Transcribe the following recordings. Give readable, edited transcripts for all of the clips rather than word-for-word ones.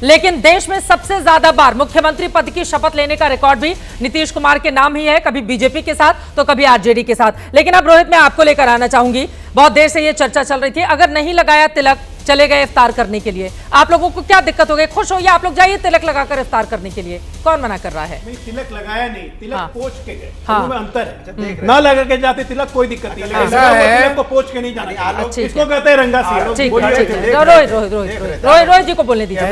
लेकिन देश में सबसे ज्यादा बार मुख्यमंत्री पद की शपथ लेने का रिकॉर्ड भी नीतीश कुमार के नाम ही है, कभी बीजेपी के साथ तो कभी आरजेडी के साथ। लेकिन अब रोहित, मैं आपको लेकर आना चाहूंगी, बहुत देर से ये चर्चा चल रही थी, अगर नहीं लगाया तिलक, चले गए इफ्तार करने के लिए, आप लोगों को क्या दिक्कत हो गई? खुश हो या आप लोग जाइए तिलक लगाकर इफ्तार करने के लिए, कौन मना कर रहा है? नहीं, तिलक लगाया नहीं, तिलक हाँ। पोंछ के गए, हाँ। में अंतर है। ना लगा के जाते तिलक कोई दिक्कत नहीं, लेकिन तिलक को पोंछ के नहीं जाना, इसको कहते हैं रंगा सिर। ठीक है, रोहित जी को बोलने दीजिए,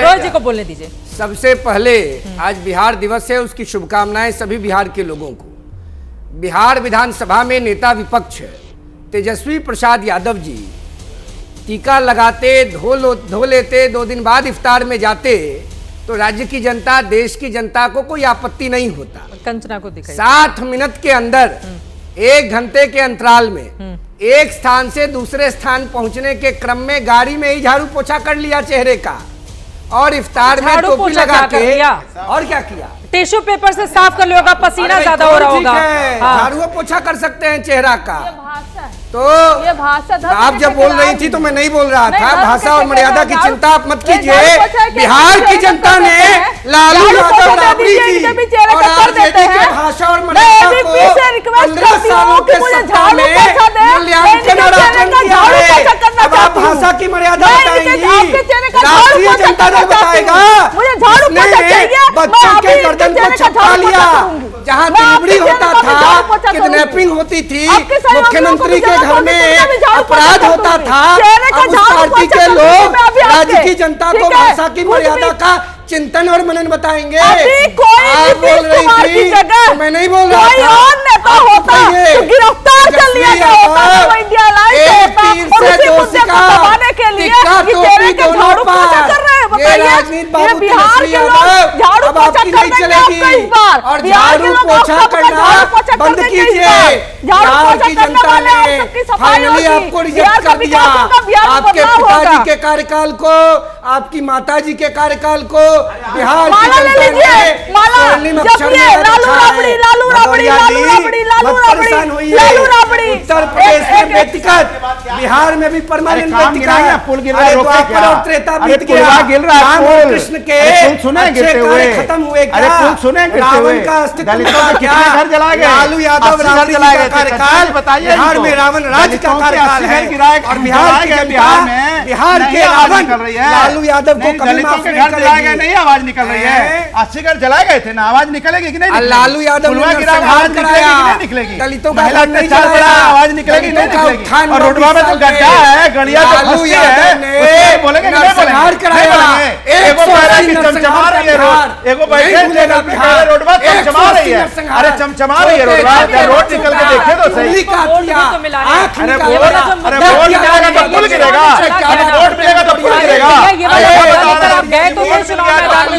रोहित जी को बोलने दीजिए। सबसे पहले आज बिहार दिवस है, उसकी शुभकामनाएं सभी बिहार के लोगों को। बिहार विधानसभा में नेता विपक्ष तेजस्वी प्रसाद यादव जी टीका लगाते, धो लेते, 2 दिन बाद इफ्तार में जाते तो राज्य की जनता, देश की जनता को कोई आपत्ति नहीं होता। कंचना को दिखाई 60 मिनट के अंदर 1 घंटे के अंतराल में एक स्थान से दूसरे स्थान पहुंचने के क्रम में गाड़ी में ही झाड़ू पोछा कर लिया चेहरे का, और इफ्तार में टोपी लगा के, और क्या किया? टिश्यू पेपर से साफ कर लिया, पसीना ज्यादा हो रहा होगा। झाड़ू पोछा कर सकते हैं चेहरा का। तो ये भाषा आप जब बोल रही थी तो मैं नहीं बोल रहा था। भाषा और मर्यादा की चिंता आप मत कीजिए। बिहार की जनता ने लालू यादव, राबड़ी जी और आरजेडी के भाषा और मर्यादा को 15 सालों के सत्ता में मूल्यांकन और आकलन किया है। अब आप भाषा की मर्यादा बताएंगी, राष्ट्रीय जनता दल बताएगा। बच्चों के गर्दन को छपा लिया, जहाँ डिलीवरी होता था, किडनैपिंग होती थी, मुख्यमंत्री के घर में अपराध होता था, अब उस पार्टी के लोग राज्य की जनता को भाषा की मर्यादा का चिंतन और मनन बताएंगे। आप बोल रही थी तो मैं नहीं बोल रहा था। गिरफ्तार कर लिया गया होता, वो इंडिया लाइव होता, और उसी मुद्दे को दबाने के लिए ये चेहरे के झाड़ू पोछा कर रहे हैं। बताइए, ये बिहार के लोग झाड़ू पोछा कर देंगे आपको इस बार, और बिहार के झाड़ू लोग पोछा करना बंद कीजिए। बिहार की जनता ने फाइनली आपको रिजेक्ट कर दिया। आपके पिताजी के कार्यकाल को, आपकी माताजी के कार्यकाल को बिहार की जनता ने स्वर्णिम अक्षर में उत्तर प्रदेश में व्यक्तिगत, बिहार में भी परमानेंट व्यक्तिगत, द्वापर और त्रेता बीत गया। राम और कृष्ण के अच्छे कार्य खत्म हुए क्या? रावण का अस्तित्व क्या? लालू यादव, राबड़ी जी का कार्यकाल, बिहार में रावण राज्य का कार्यकाल है, और बिहार की जनता, बिहार के रावण लालू यादव को कभी माफ नहीं करेगी। नहीं, आवाज निकल रही है। 80 घर जलाए गए थे ना, आवाज निकलेगी कि नहीं? लालू यादव ने आवाज निकलेगी, दलितों का आवाज निकलेगी नहीं निकलेगी? और रोडवा में तो गड्ढा है, गड़िया तो लालू यादव ने बोलेंगे नरसंहार कराया। एगो बैठे की चमचमा रही है रोड, एगो बैठे रोडवा चमचमा रही है। अरे चमचमा रही है रोडवा, रोड निकल के देखे तो सही। अरे वोट मिलेगा तो पुल गिरेगा, वोट मिलेगा तो पुल गिरेगा। गए तो थे चुनाव मैदान में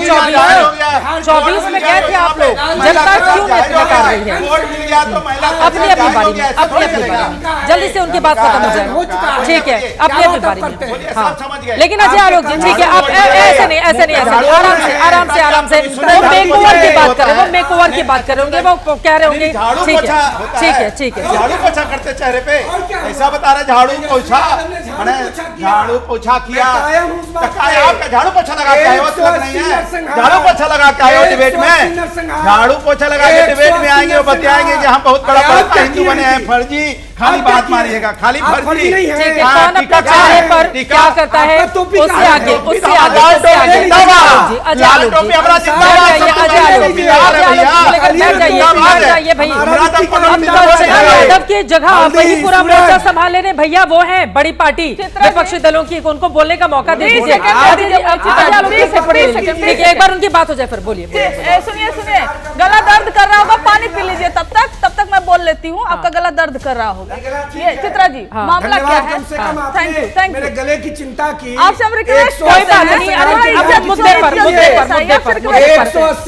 24 में गए थे आप लोग, जनता क्यों नकार रही है? अपनी अपनी बारी में, अपनी अपनी बारी में, जल्दी से उनकी बात खत्म हो जाए। ठीक है, अपनी अपनी बारी में। हाँ, लेकिन अजय आलोक जी, ठीक है, आप ऐसे नहीं, आराम से वो मेकओवर की बात कर रहे हैं, वो मेकओवर की बात कर रहे होंगे, वो कह रहे होंगे। ठीक है, झाड़ू पोछा करते चेहरे पे, ऐसा बता रहे झाड़ू पोछा, झाड़ू पोछा किया। आपका झाड़ू पोछा लगा के आए हो, नहीं है? झाड़ू पोछा लगा के आए हो डिबेट में, झाड़ू पोछा लगा के डिबेट में आएंगे और बताएंगे कि हम बहुत बड़ा हिंदू बने हैं। फर्जी खाली बात मारिएगा, खाली फर्जी। कौन अपने चेहरे पर क्या करता है, उससे आगे यादव की जगह वही पूरा मोर्चा संभाल रहे भैया, वो है बड़ी पार्टी विपक्षी दलों की, उनको बोलने का मौका दे दीजिए। एक बार उनकी बात हो जाए फिर बोलिए। सुनिए, गला दर्द कर रहा होगा, पानी पी लीजिए, तब तक मैं बोल लेती हूँ। आपका गला दर्द कर रहा होगा। ये चित्रा जी, मामला क्या है? Thank you. मेरे गले की चिंता की आपसे हम रिक्वेस्ट कोई बात नहीं, मुद्दे पर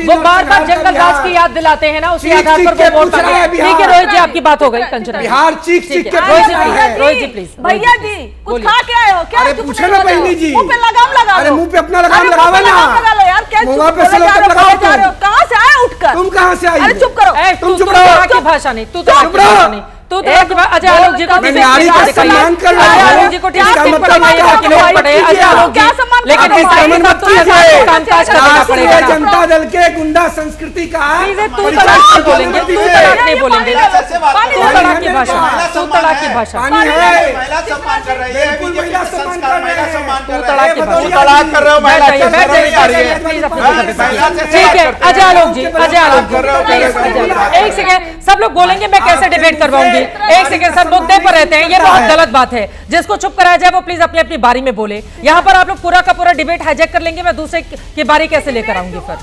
वो बार जंगल राज की याद दिलाते हैं ना, उसी आधार पर वो वोट। ठीक है रोहित जी, आपकी बात हो गई। कंचना बिहार चीख के रोहित जी प्लीज। भैया जी, कुछ खा के आए हो क्या? अरे पूछे ना बहनी जी, मुंह पे लगाम लगा, अरे मुंह पे अपना लगाम लगाओ ना, लगा लो यार। क्या मुंह पे से लगाओ? कहाँ से आए उठकर? तुम कहाँ से आई? अरे चुप करो, तुम चुप रहो। भाषा नहीं, तू तो चुप रहो। तो अजय आलोक जी को मैं नारी का सम्मान कर रहा हूं। अजय आलोक जी को इसका मतलब अजय आलोक जी, लेकिन कामकाज करना पड़ेगा। जनता दल के गुंडा संस्कृति का तू तड़ाक बोलेंगे, तू तड़ाक नहीं बोलेंगे, तू तड़ाक की भाषा, तू तड़ाक की भाषा, महिला सम्मान कर रही है, बिल्कुल बीजेपी महिला का सम्मान संस्कार, कर महिला रही है। सम्मान कर तू रही तड़ाक है। की तुम भाषा। तड़ाक कर रहे हो, महिला बैठ अच्छे से जाइए, नहीं आ रही है। प्लीज अपनी हाँ, जगह पे महिला से ठीक है। करते हैं। अजय आलोक जी, अजय आलोक जी, कर रहे हो, एक सेकेंड, सब लोग बोलेंगे, मैं कैसे डिबेट करवाऊंगी? एक सेकेंड, सब मुद्दे पर रहते हैं, ये बहुत गलत बात है। जिसको चुप कराया जाए वो प्लीज अपनी अपनी बारी में बोले। यहाँ पर आप लोग पूरा का पूरा डिबेट हाईजैक कर लेंगे, मैं दूसरे की बारी कैसे लेकर आऊंगी? फिर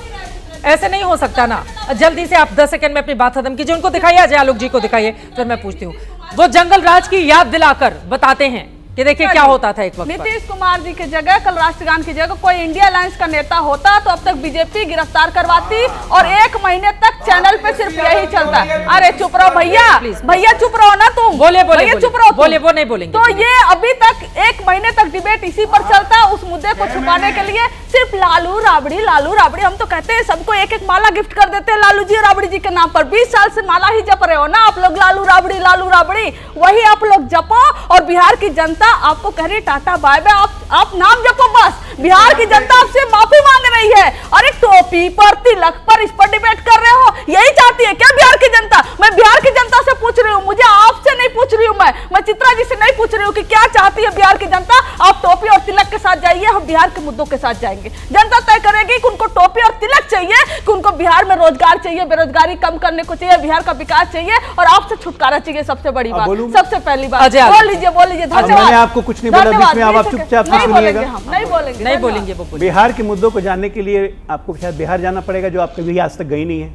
ऐसे नहीं हो सकता ना। जल्दी से आप 10 सेकंड में अपनी बात खत्म कीजिए, उनको दिखाइए, अजय आलोक जी को दिखाइए, फिर मैं पूछती हूँ। वो जंगल राज की याद दिलाकर बताते हैं कि देखिए क्या होता था एक वक्त पर। नीतीश कुमार जी की जगह, कल राष्ट्रगान की जगह कोई इंडिया अलायंस का नेता होता तो अब तक बीजेपी गिरफ्तार करवाती और 1 महीने तक चैनल पे सिर्फ यही चलता। अरे चुप रहो भैया, भैया चुप रहो ना तुम, बोले बोले भैया चुप रहो, बोले, वो नहीं बोलेंगे। तो ये अभी तक 1 महीने तक डिबेट इसी पर चलता, उस मुद्दे को छुपाने के लिए सिर्फ लालू राबड़ी, लालू राबड़ी। हम तो कहते हैं सबको एक एक माला गिफ्ट कर देते हैं लालू जी और राबड़ी जी के नाम पर। 20 साल से माला ही जप रहे हो ना आप लोग, लालू राबड़ी, लालू राबड़ी, वही आप लोग जपो। और बिहार की जनता आपको कह रही टाटा बाय बाय, आप नाम जपो बस। बिहार की जनता आपसे माफी मांग रही है। अरे टोपी पर, तिलक पर, इस पर डिबेट कर रहे हो, यही चाहती है क्या बिहार की जनता? मैं बिहार की जनता से पूछ रही हूँ, मुझे आपसे नहीं पूछ रही हूँ, मैं चित्रा जी से नहीं पूछ रही हूँ कि क्या चाहती है बिहार की जनता। आप टोपी और तिलक के साथ जाइए, हम बिहार के मुद्दों के साथ जाएंगे। जनता तय करेगी कि उनको टोपी और तिलक चाहिए, कि उनको बिहार में रोजगार चाहिए, बेरोजगारी कम करने को चाहिए, बिहार का विकास चाहिए और आपसे छुटकारा चाहिए। सबसे बड़ी बात, सबसे पहली बात, बोल लीजिए, बोल लीजिए। धन्यवाद। मैंने आपको कुछ नहीं बोला बीच में, आप चुपचाप सुनिएगा। नहीं बोलेंगे, नहीं बोलेंगे वो। बिहार के मुद्दों को जानने के लिए आपको शायद बिहार जाना पड़ेगा, जो आप कभी आज तक गई नहीं है,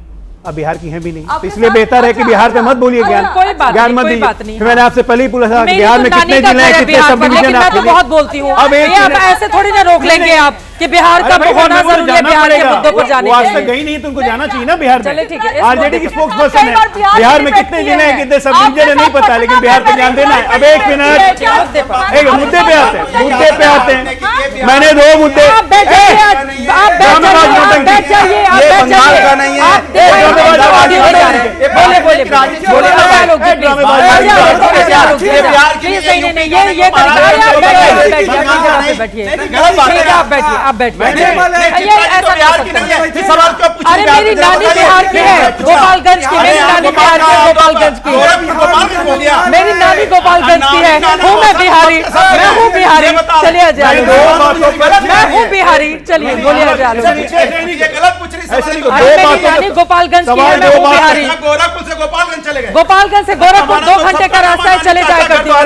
अब बिहार की हैं भी नहीं, तो इसलिए बेहतर है कि बिहार पे मत बोलिए, ज्ञान कोई बात ज्ञान नहीं, मत कोई दीजिए। बात नहीं। फिर मैंने आपसे पहले ही पूछा था कि मेरी बिहार तो में नानी कितने का जिले घर हैं, है कितने बिहार सब पर, डिवीजन लेकिन मैं तो बहुत बोलती हूँ। अब एक भैया, मिनट। ऐसे थोड़ी ना रोक लेंगे आप कि बिहार का होना जरूरी है, बिहार के मुद्दों पर जाने वो आज के तक लिए। गई नहीं तो उनको जाना चाहिए ना बिहार में। चलिए ठीक है, आरजेडी की स्पोक्स पर्सन कई बार है, बिहार बिहार में में कितने जिले हैं, कितने सब डिवीजन है नहीं पता, लेकिन बिहार पे ध्यान देना है। अब एक मिनट, मुद्दे पर एक मुद्दे पे आते हैं, मुद्दे पे आते हैं। मैंने 2 मुद्दे, आप बैठ जाइए, आप बैठ जाइए, आप बैठ जाइए, आप ये बैठ बंगाल जाइए। का नहीं है, आप ये ड्रामेबाजी नहीं कर रहे हैं। बोले बोले बोले, अजय आलोक जी, प्लीज। अजय आलोक जी, प्लीज, नहीं नहीं, ये बैठिए, आप बैठिए, आप बैठिए। अरे मेरी नानी बिहार की है, गोपालगंज की, मेरी नानी बिहार की है, गोपालगंज की है, मेरी नानी गोपालगंज की है, हूँ मैं बिहारी, मैं हूँ बिहारी। चलिए अजय आलोक, मैं हूँ बिहारी, चलिए बोलिए अजय आलोक। अरे मेरी नानी गोपालगंज की है, मैं हूँ बिहारी। गोरखपुर से गोपालगंज चले गए, गोपालगंज से गोरखपुर 2 घंटे का रास्ता है, चले जाया करती हूँ।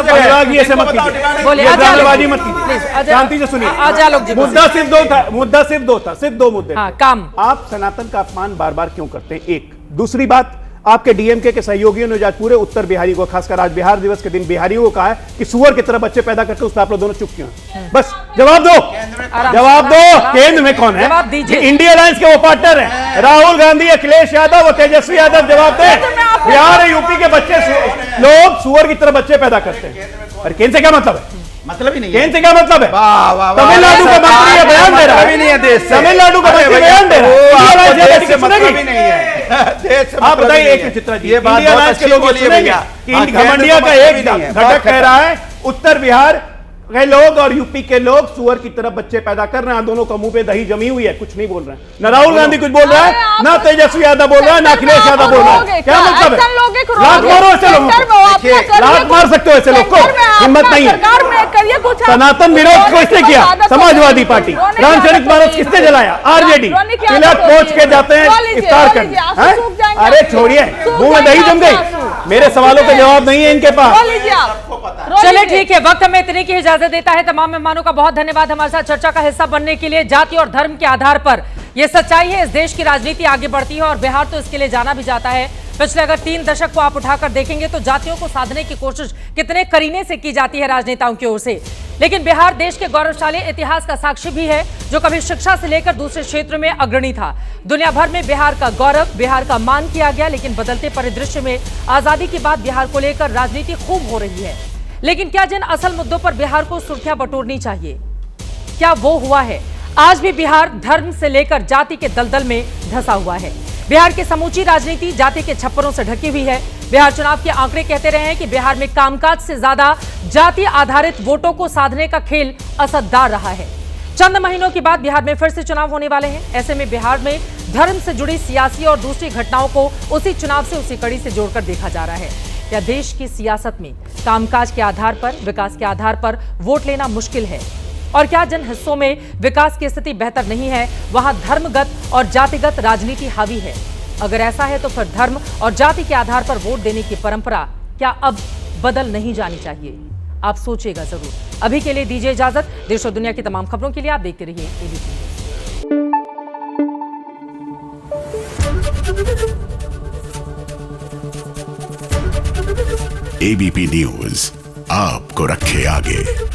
ऐसे मत कीजिए, बोलिए ये अजय आलोक ड्रामेबाजी जी, मत कीजिए, प्लीज, अजय- शांति से सुनिए। अजय आलोक जी, मुद्दा सिर्फ 2 था, मुद्दा सिर्फ 2 था, सिर्फ 2 मुद्दे। हाँ, काम। आप सनातन का अपमान बार बार क्यों करते हैं? एक दूसरी बात, आपके डीएमके के सहयोगियों ने आज पूरे उत्तर बिहारी को, खासकर आज बिहार दिवस के दिन बिहारियों को कहा है कि सुअर की तरह बच्चे पैदा करके, उस पर आप लोग दोनों चुप क्यों हैं? बस जवाब दो, जवाब दो। केंद्र में कौन है? जवाब दीजिए। इंडिया अलायंस के वो पार्टनर हैं, राहुल गांधी, अखिलेश यादव और तेजस्वी यादव। जवाब दे। बिहार और यूपी के बच्चे लोग सुअर की तरह बच्चे पैदा करते हैं। अरे केंद्र से क्या मतलब है? मतलब ही नहीं केंद्र से क्या मतलब है? है। तमिलनाडु का मंत्री है, बयान दे रहा है, नहीं है देश से। तमिलनाडु का मंत्री बयान दे रहा है। देश से मतलब ही नहीं है, देश से आप मतलब बताइए ही एक नहीं है। चित्रा जी, ये बात इंडिया बहुत अलायंस के अच्छी लोग बोली है सुनेंगे भैया। कि हाँ, घमंडिया का केंद्र एक मतलब ही नहीं है। घटक कह रहा है उत्तर बिहार के लोग और यूपी के लोग सुअर की तरह बच्चे पैदा कर रहे हैं, दोनों का मुंह पे दही जमी हुई है, कुछ नहीं बोल रहे हैं। न राहुल गांधी कुछ बोल रहा है, ना तेजस्वी यादव बोल रहा है, ना अखिलेश यादव बोल रहा है। क्या मतलब है? लात मारो ऐसे लोगों को, लात मार सकते हो ऐसे लोग को, हिम्मत नहीं है। सनातन विरोध किसने किया? समाजवादी पार्टी। रामचरित मानस किसने जलाया? आरजेडी। तिलक पहुंच के जाते हैं इफ्तार करने। अरे छोड़िए, मुंह में दही जम गई। मेरे सवालों का जवाब नहीं है इनके पास। चलिए ठीक है, वक्त हमें इतने की इजाजत देता है। तमाम मेहमानों का बहुत धन्यवाद हमारे साथ चर्चा का हिस्सा बनने के लिए। जाति और धर्म के आधार पर यह सच्चाई है, इस देश की राजनीति आगे बढ़ती है और बिहार तो इसके लिए जाना भी जाता है। पिछले अगर 3 दशक को आप उठाकर देखेंगे तो जातियों को साधने की कोशिश कितने करीने से की जाती है राजनेताओं की ओर से। लेकिन बिहार देश के गौरवशाली इतिहास का साक्षी भी है, जो कभी शिक्षा से लेकर दूसरे क्षेत्र में अग्रणी था। दुनिया भर में बिहार का गौरव, बिहार का मान किया गया, लेकिन बदलते परिदृश्य में आजादी के बाद बिहार को लेकर राजनीति खूब हो रही है। लेकिन क्या जिन असल मुद्दों पर बिहार को सुर्खियां बटोरनी चाहिए, क्या वो हुआ है? आज भी बिहार धर्म से लेकर जाति के दलदल में धंसा हुआ है। बिहार की समूची राजनीति जाति के छप्परों से ढकी हुई है। बिहार चुनाव के आंकड़े कहते रहे हैं कि बिहार में कामकाज से ज्यादा जाति आधारित वोटों को साधने का खेल असरदार रहा है। चंद महीनों के बाद बिहार में फिर से चुनाव होने वाले हैं। ऐसे में बिहार में धर्म से जुड़ी सियासी और दूसरी घटनाओं को उसी चुनाव से उसी कड़ी से जोड़कर देखा जा रहा है। क्या देश की सियासत में कामकाज के आधार पर, विकास के आधार पर वोट लेना मुश्किल है? और क्या जिन हिस्सों में विकास की स्थिति बेहतर नहीं है वहां धर्मगत और जातिगत राजनीति हावी है? अगर ऐसा है तो फिर धर्म और जाति के आधार पर वोट देने की परंपरा क्या अब बदल नहीं जानी चाहिए? आप सोचिएगा जरूर। अभी के लिए दीजिए इजाजत। देश और दुनिया की तमाम खबरों के लिए आप देखते रहिए एबीपी न्यूज, आपको रखे आगे।